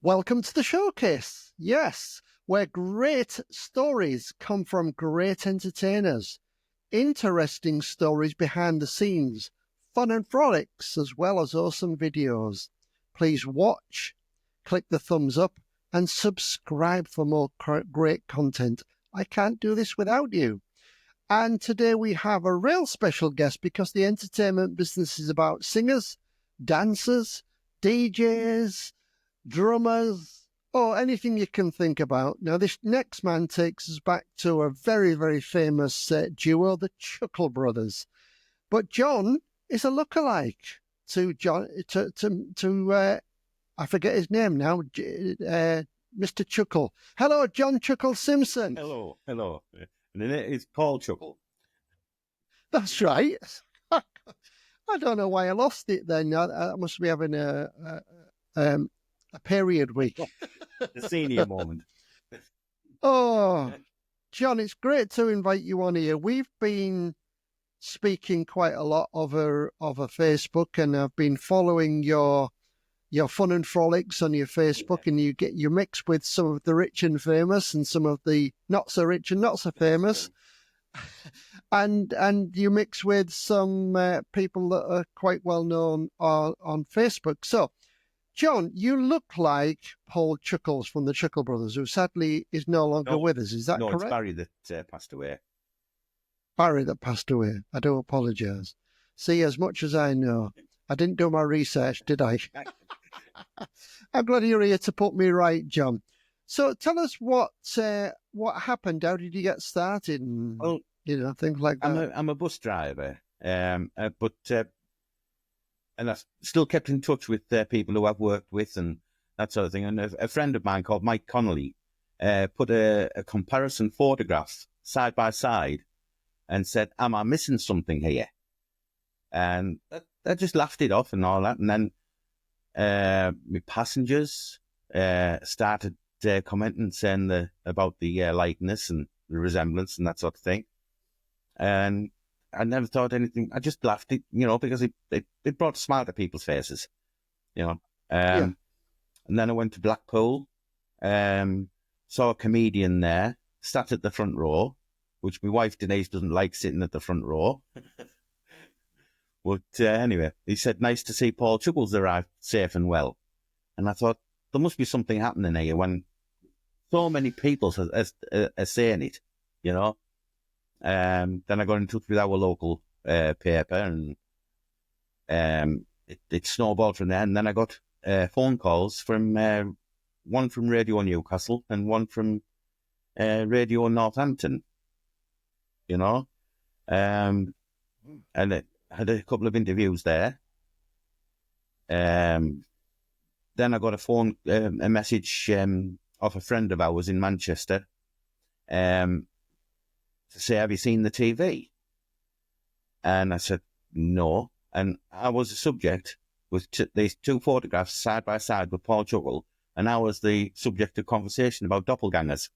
Welcome to the showcase. Yes, where great stories come from great entertainers, interesting stories behind the scenes, fun and frolics, as well as awesome videos. Please watch, click the thumbs up, and subscribe for more great content. I can't do this without you. And today we have a real special guest because the entertainment business is about singers, dancers, DJs, drummers, or anything you can think about. Now, this next man takes us back to a very, very famous duo, the Chuckle Brothers. But John is a lookalike to John, I forget his name now, Mr. Chuckle. Hello, John Chuckles Simpson. Hello. And it's Paul Chuckles. That's right. I don't know why I lost it then. I must be having a period week. The senior moment. Oh, John, it's great to invite you on here. We've been speaking quite a lot over Facebook, and I've been following your fun and frolics on your Facebook, and you mix with some of the rich and famous and some of the not so rich and not so famous. And you mix with some people that are quite well known on Facebook. So, John, you look like Paul Chuckles from the Chuckle Brothers, who sadly is no longer with us. Is that correct? No, it's Barry that passed away. Barry that passed away. I do apologise. See, as much as I know, I didn't do my research, did I? I'm glad you're here to put me right, John. So tell us what happened. How did you get started? And, well, things like that. I'm a bus driver, and I still kept in touch with people who I've worked with and that sort of thing. And a friend of mine called Mike Connolly put a comparison photograph side by side and said, "Am I missing something here?" And I just laughed it off and all that. And then my passengers started commenting, saying about the likeness and the resemblance and that sort of thing. And I never thought anything. I just laughed it, because it brought a smile to people's faces, And then I went to Blackpool, saw a comedian there, sat at the front row, which my wife Denise doesn't like sitting at the front row. But anyway, he said, "Nice to see Paul Chuckles arrive safe and well." And I thought, there must be something happening here when so many people are saying it, Then I got in touch with our local paper, and it snowballed from there. And then I got phone calls from one from Radio Newcastle and one from Radio Northampton, and I had a couple of interviews there. Then I got a message off a friend of ours in Manchester, to say, "Have you seen the TV?" And I said, "No." And I was the subject with these two photographs side by side with Paul Chuckle, and I was the subject of conversation about doppelgangers.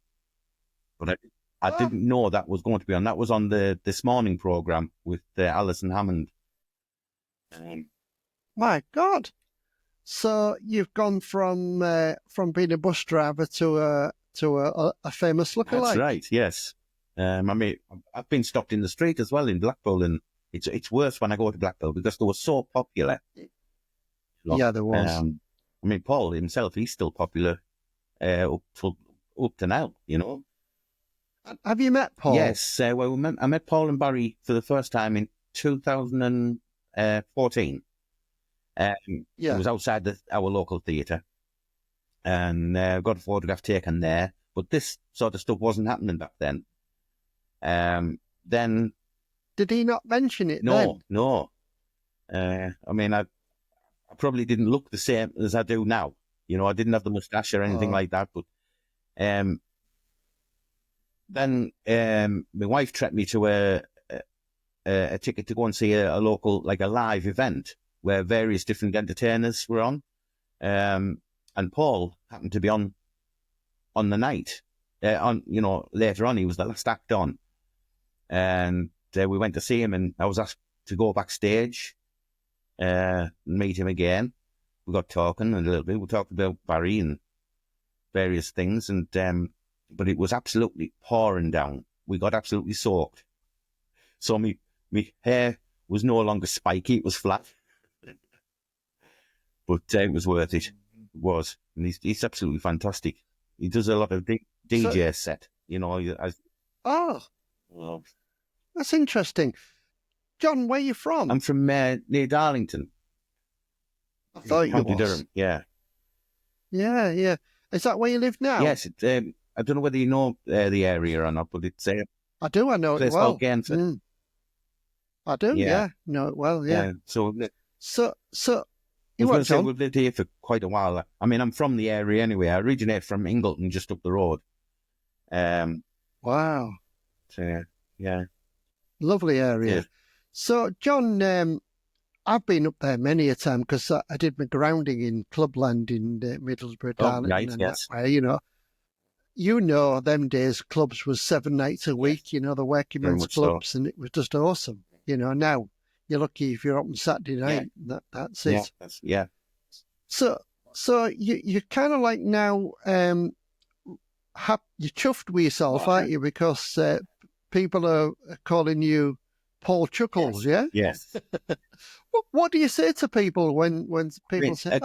But I didn't know that was going to be on. That was on the This Morning programme with Alison Hammond. My God! So you've gone from being a bus driver to a famous lookalike. That's right. Yes. I've been stopped in the street as well in Blackpool, and it's worse when I go to Blackpool because they were so popular. Yeah, there was. Paul himself, he's still popular up to now, Have you met Paul? Yes. I met Paul and Barry for the first time in 2014. It was outside our local theatre, and got a photograph taken there. But this sort of stuff wasn't happening back then. Then did he not mention it? No. I probably didn't look the same as I do now. I didn't have the moustache or anything like that. But then my wife treated me to a ticket to go and see a local, like a live event where various different entertainers were on. And Paul happened to be on the night. Later on, he was the last act on. And we went to see him, and I was asked to go backstage, meet him again. We got talking a little bit. We talked about Barry and various things, and but it was absolutely pouring down. We got absolutely soaked. So me hair was no longer spiky; it was flat. But it was worth it. It was, and he's absolutely fantastic. He does a lot of DJ set, you know. Oh, that's interesting. John, where are you from? I'm from near Darlington. I thought you County was. Durham, yeah. Yeah, yeah. Is that where you live now? Yes, I don't know whether you know the area or not, but it's I do. I know it place well. called Gansford. I do. Yeah, know it well. Yeah. So you what, John? we've lived here for quite a while. I mean, I'm from the area anyway. I originate from Ingleton, just up the road. Wow. So, yeah. Lovely area. Yeah. So, John, I've been up there many a time because I did my grounding in Clubland in Middlesbrough, Darlington, right, and yes. that way, you know, them days clubs was 7 nights a week. You know, the working Very men's much so. clubs, and it was just awesome. You know, now you're lucky if you're open Saturday night. That's it. Yeah. So you're kind of like now, you're chuffed with yourself, aren't you? Because people are calling you Paul Chuckles, yes. yeah? Yes. What do you say to people when people say,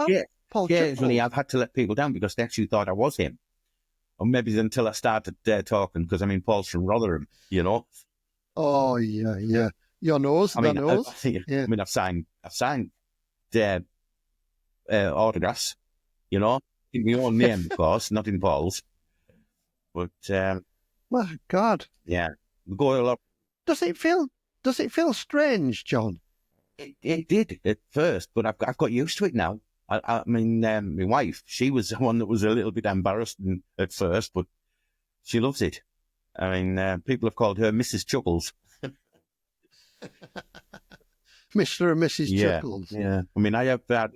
Paul occasionally Chuckles? I've had to let people down because they actually thought I was him. Or maybe until I started talking, because I mean, Paul's from Rotherham, you know. Oh, yeah. Your nose, I mean, nose. I mean, I've signed autographs, you know, in my own name, of course, not in Paul's. But my God, yeah, we go a lot. Does it feel strange, John? It did at first, but I've got used to it now. I mean, my wife, she was the one that was a little bit embarrassed at first, but she loves it. I mean, people have called her Mrs. Chuckles. Mr. and Mrs. Chuckles. Yeah. I mean, I have that.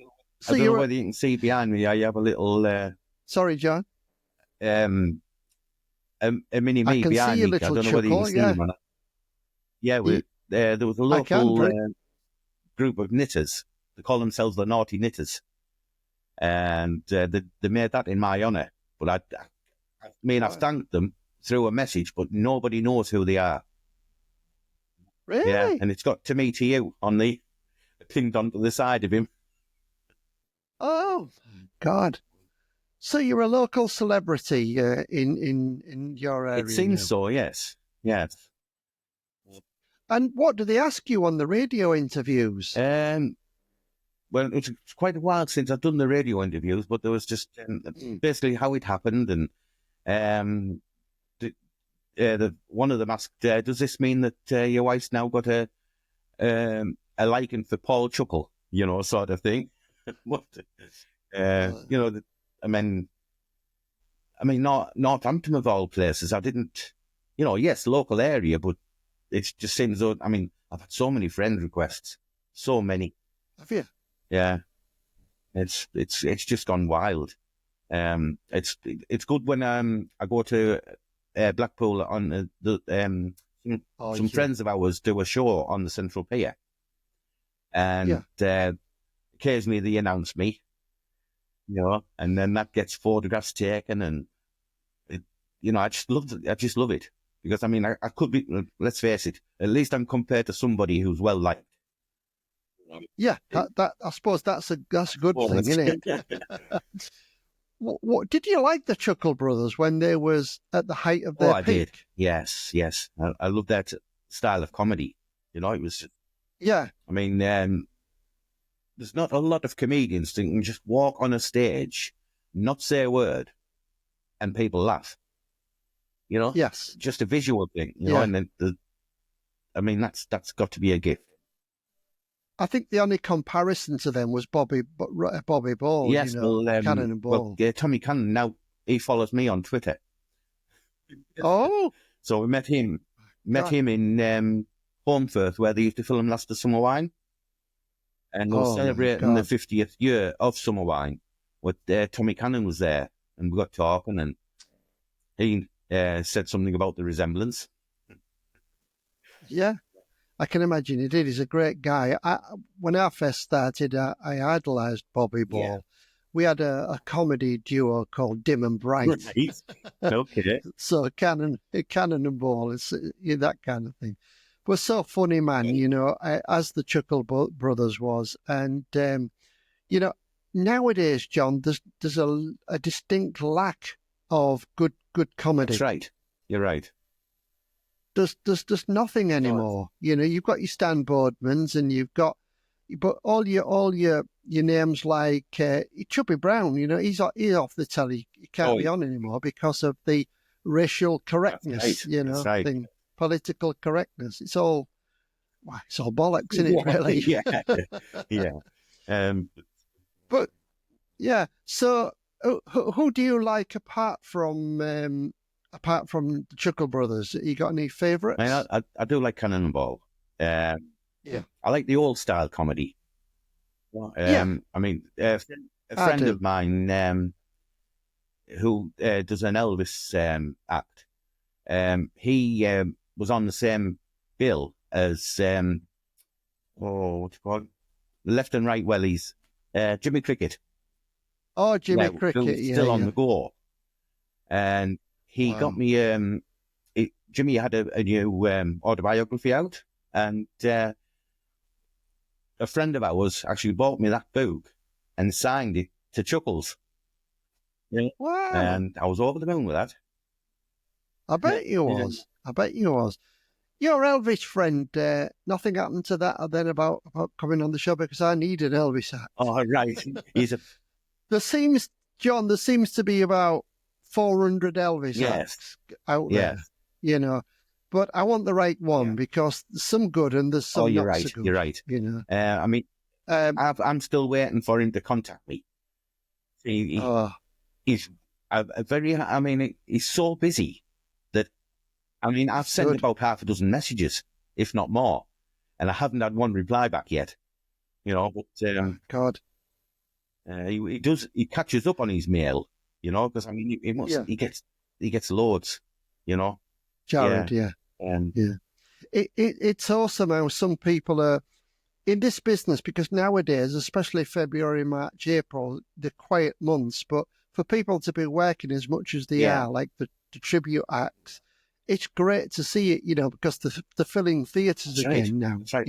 I don't know whether you can see behind me. I have a little. Sorry, John. A mini me behind me. I don't know whether you can see them or not. Yeah, there was a local group of knitters. They call themselves the Naughty Knitters. And they made that in my honour. But I've thanked them through a message, but nobody knows who they are. Really? Yeah, and it's got to me to you on the pinned onto the side of him. Oh, God. So you're a local celebrity in your area? It seems so, yes. Yes. And what do they ask you on the radio interviews? Well, it's quite a while since I've done the radio interviews, but there was just basically how it happened, and one of them asked, "Does this mean that your wife's now got a liking for Paul Chuckle?" You know, sort of thing. What? You know, I mean, Northampton of all places. I didn't, you know, yes, local area, but it just seems. I mean, I've had so many friend requests, so many. Have you? Yeah, it's just gone wild. It's good when I go to Blackpool on some friends of ours do a show on the Central Pier, and occasionally they announce me, you know, and then that gets photographs taken, and I just love it because I mean I could be, let's face it, at least I'm compared to somebody who's well liked. Yeah, that I suppose that's a good thing, isn't it? What did you like the Chuckle Brothers when they was at the height of their peak? I did. Yes. I love that style of comedy. You know, it was. Yeah. I mean, there's not a lot of comedians that can just walk on a stage, not say a word, and people laugh. You know. Yes. Just a visual thing. You know, and then I mean, that's got to be a gift. I think the only comparison to them was Bobby Ball. Yes, you know, Cannon and Ball. Well, Tommy Cannon, now he follows me on Twitter. Oh. So we met him in Holmfirth, where they used to film Last of Summer Wine. And we were celebrating the 50th year of Summer Wine. Tommy Cannon was there, and we got talking, and he said something about the resemblance. Yeah. I can imagine he did. He's a great guy. When I first started, I idolised Bobby Ball. we had a comedy duo called Dim and Bright. Right. Okay. So Cannon and Ball, it's that kind of thing. But so funny, man, as the Brothers was. And, nowadays, John, there's a distinct lack of good comedy. That's right. You're right. There's nothing anymore. You've got your Stan Boardmans, and but all your names like Chubby Brown. He's off the telly. He can't be on anymore because of the racial correctness. That's right. Thing, political correctness. It's all bollocks, isn't it? Really? Yeah. But yeah. So who do you like apart from the Chuckle Brothers? You got any favourites? I do like Cannonball. Yeah. I like the old style comedy. I mean, a friend of mine who does an Elvis act. He was on the same bill as what's it called? Left and right wellies. Jimmy Cricket. Oh, Jimmy Cricket, still on the go. And he got me. Jimmy had a new autobiography out, and a friend of ours actually bought me that book and signed it to Chuckles. Yeah. Wow! And I was over the moon with that. I bet you was. I bet you was. Your Elvis friend, nothing happened to that then about coming on the show, because I need an Elvis act. Oh, right. There seems to be about 400 Elvis acts out there, but I want the right one because there's some good and there's some not so good. You're right. I mean, I'm still waiting for him to contact me. He's he's so busy that, I've sent about half a dozen messages, if not more, and I haven't had one reply back yet. But God, he catches up on his mail, because he gets loads, Jared, It's awesome how some people are in this business, because nowadays, especially February, March, April, the quiet months, but for people to be working as much as they are, like the tribute acts, it's great to see it, because they're filling theatres again now. That's right.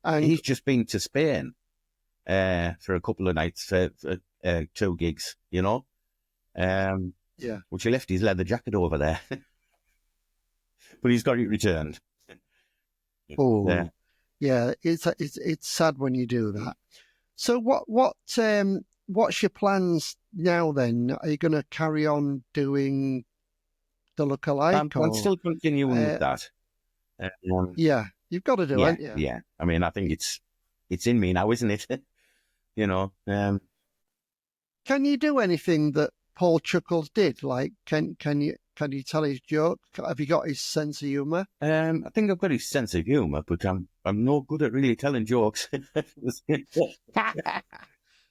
And he's just been to Spain for a couple of nights for 2 gigs, which he left his leather jacket over there. But he's got it returned. Oh, yeah. It's sad when you do that. So what's your plans now then? Are you going to carry on doing the Lookalike? I'm still continuing with that. You've got to do it. Yeah. I think it's in me now, isn't it? Can you do anything that Paul Chuckles did? Like, can you tell his joke? Have you got his sense of humour? I think I've got his sense of humour, but I'm no good at really telling jokes.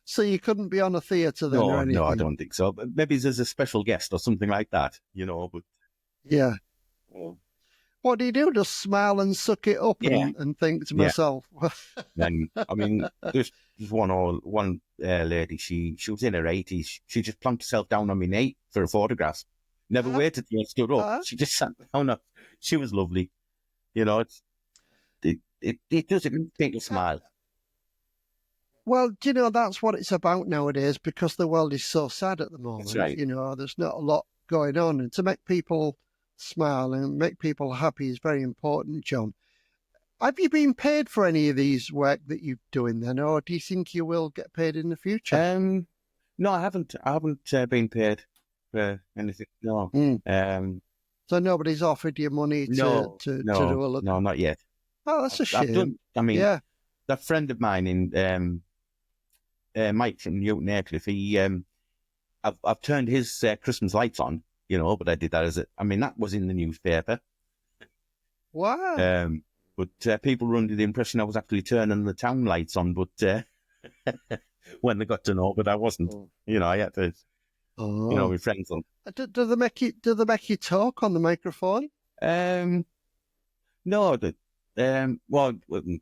So you couldn't be on a theatre then, or anything? No, I don't think so. But maybe there's a special guest or something like that, But what do you do? Just smile and suck it up and think to myself. And there's one lady. She was in her 80s. She just plunked herself down on my knee for a photograph. Never waited till I stood up. She just sat down. She was lovely. It does make you smile. Well, that's what it's about nowadays, because the world is so sad at the moment. That's right. There's not a lot going on, and to make people smile and make people happy is very important, John. Have you been paid for any of these work that you're doing then, or do you think you will get paid in the future? No, I haven't. I haven't been paid for anything. No. So nobody's offered you money to do a look? No, not yet. Oh, that's a shame. That friend of mine in Mike from Newton Aycliffe, I've turned his Christmas lights on, but I did that that was in the newspaper. Wow. But people were under the impression I was actually turning the town lights on, but when they got to know, but I wasn't. I had to, with friends on. Do they make you talk on the microphone? No,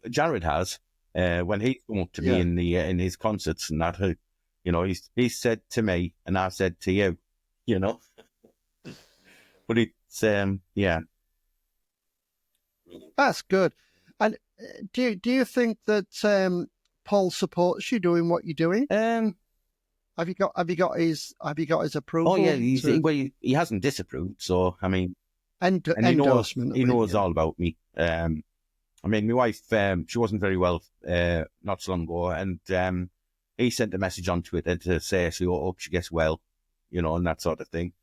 Jared has. When he come up to me in his concerts and that, You know, he said to me, and I said to you. You know, but it's yeah. That's good. And do you think that Paul supports you doing what you're doing? Have you got his approval? Oh yeah, he hasn't disapproved. So I mean, and endorsement. He knows all about me. I mean, my wife, she wasn't very well not so long ago, and he sent a message on Twitter to say she hope she gets well, you know, and that sort of thing.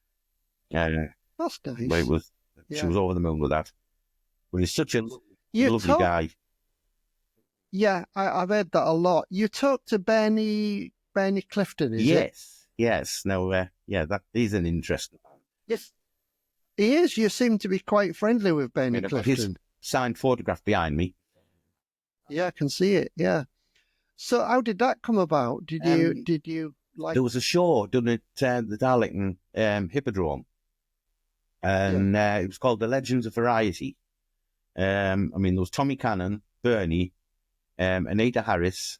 That's nice. She was over the moon with that. But he's such a lovely guy. Yeah, I've heard that a lot. You talked to Bernie Clifton, is it? Yes. Now, that he's an interesting man. Yes, he is. You seem to be quite friendly with Bernie Clifton. His signed photograph behind me. Yeah, I can see it. Yeah. So, how did that come about? Did you like? There was a show done at the Darlington Hippodrome, and it was called The Legends of Variety. I mean, there was Tommy Cannon, Bernie, Anita Harris,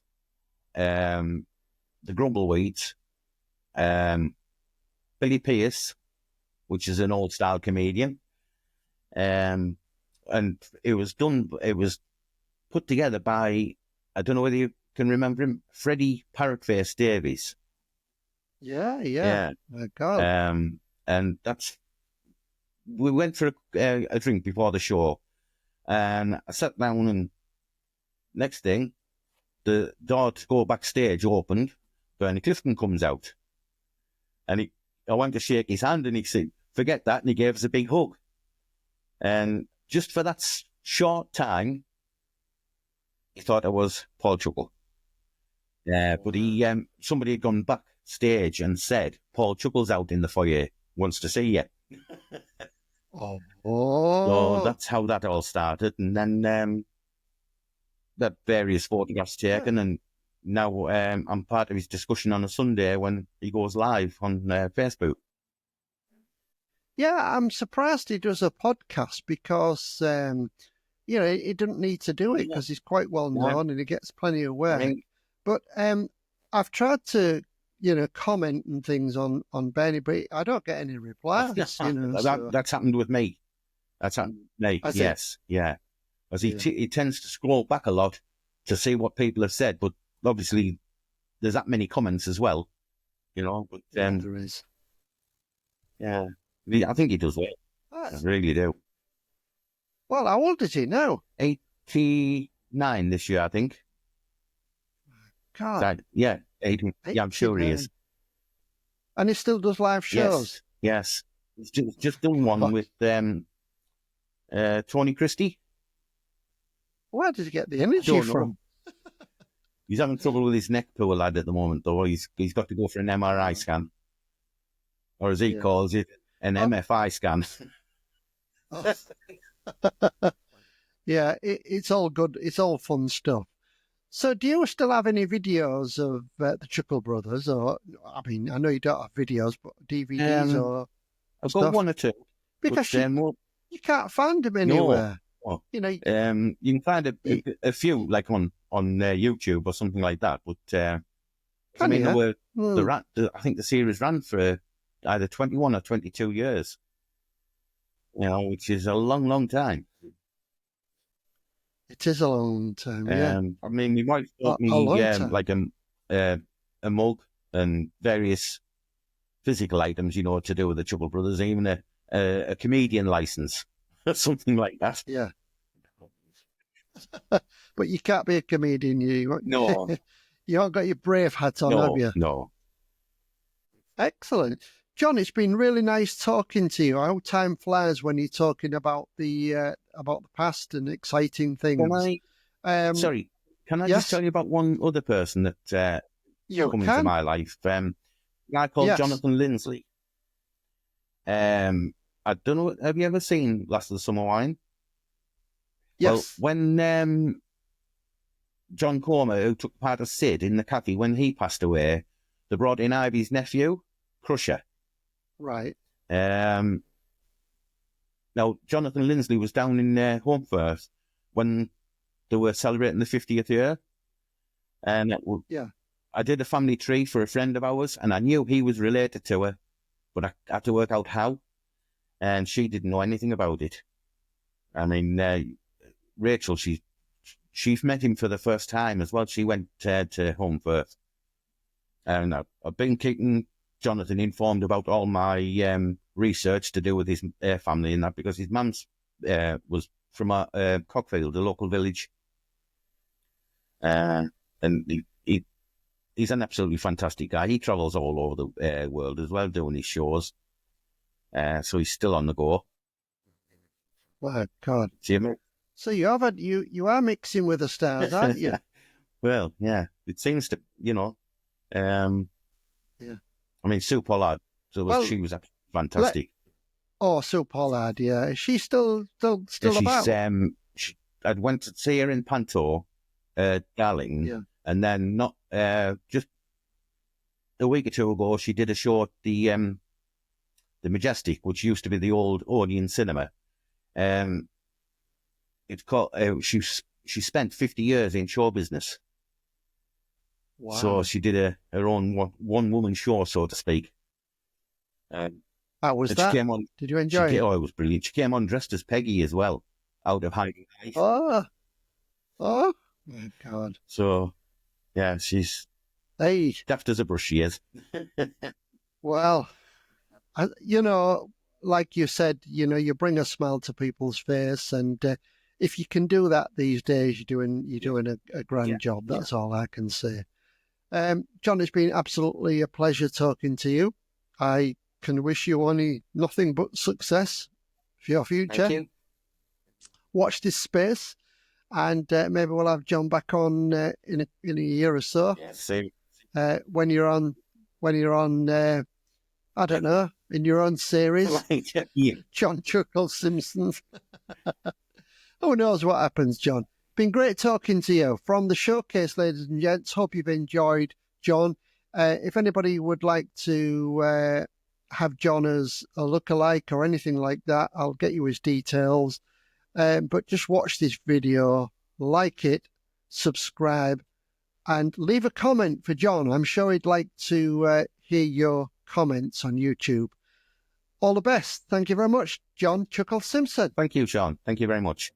the Grumbleweeds, Billy Pierce, which is an old style comedian, and it was put together by, I don't know whether you can remember him, Freddie Parrotface Davies. Yeah. My God. And we went for a drink before the show, and I sat down, and next thing, the door to go backstage opened, Bernie Clifton comes out, and I went to shake his hand, and he said, "Forget that," and he gave us a big hug. And just for that short time, he thought I was Paul Chuckles. But somebody had gone backstage and said, "Paul Chuckles out in the foyer, wants to see you." So that's how that all started, and then that various photographs taken, and now I'm part of his discussion on a Sunday when he goes live on Facebook. Yeah, I'm surprised he does a podcast because, he didn't need to do it because he's quite well known and he gets plenty of work. But I've tried to, comment and things on Bernie, but I don't get any replies. That's happened with me. That's happened with me. Yes, yeah. As he tends to scroll back a lot to see what people have said, but obviously there's that many comments as well, But there is. Yeah, I think he does well. I really do. Well, how old is he now? 89 this year, I think. God. Yeah, 80. Yeah, I'm sure he is. And he still does live shows? Yes. He's just done one with Tony Christie. Where did he get the energy from? He's having trouble with his neck, poor lad, at the moment, though. He's got to go for an MRI scan. Or as he calls it, an MFI scan. Yeah, it's all good. It's all fun stuff. So do you still have any videos of the Chuckle Brothers? Or, I mean, I know you don't have videos, but DVDs or I've stuff? got one or two. Because you can't find them anywhere. No. You can find a few, like on YouTube or something like that. But I think the series ran for either 21 or 22 years. Which is a long, long time. It is a long time, yeah. I mean, you might bought me like a mug and various physical items, to do with the Chuckle Brothers, even a comedian license, something like that. Yeah. But you can't be a comedian, No. You haven't got your brave hat on, have you? No. Excellent. John, it's been really nice talking to you. How time flies when you're talking about the past and exciting things. Can I just tell you about one other person that come into my life? A guy called Jonathan Lindsley. I don't know. Have you ever seen Last of the Summer Wine? Yes. Well, when John Comer, who took part of Sid in the Cathy, when he passed away, they brought in Ivy's nephew, Crusher. Right. Now, Jonathan Lindsley was down in when they were celebrating the 50th year. And I did a family tree for a friend of ours, and I knew he was related to her, but I had to work out how, and she didn't know anything about it. I mean, Rachel, she's met him for the first time as well. She went to home first, and I've been keeping Jonathan informed about all my research to do with his family and that, because his mum's was from Cockfield, a local village, and he's an absolutely fantastic guy. He travels all over the world as well, doing his shows, so he's still on the go. My God. Jimmy. So you are mixing with the stars, aren't you? Well, yeah, it seems to, yeah. I mean, Sue Pollard, she was fantastic. Sue Pollard, yeah. Is she still about? I went to see her in Panto, Darling, and then not just a week or two ago, she did a show at the Majestic, which used to be the old Odeon Cinema. It's called. She spent 50 years in show business. Wow. So she did her own one-woman show, so to speak. How was that? Did you enjoy it? Oh, it was brilliant. She came on dressed as Peggy as well, out of hiding. Oh, my God. So, yeah, she's daft as a brush, she is. Well, like you said, you bring a smile to people's face, and if you can do that these days, you're doing a grand job. That's all I can say. John, it's been absolutely a pleasure talking to you. I can wish you nothing but success for your future. Thank you. Watch this space, and maybe we'll have John back on in a year or so. Yeah, same. When you're on, I don't know, in your own series, John Chuckles Simpson. Who knows what happens, John? Been great talking to you from the showcase, ladies and gents. Hope you've enjoyed, John. If anybody would like to have John as a lookalike or anything like that, I'll get you his details. But just watch this video, like it, subscribe, and leave a comment for John. I'm sure he'd like to hear your comments on YouTube. All the best. Thank you very much, John Chuckles Simpson. Thank you, Sean. Thank you very much.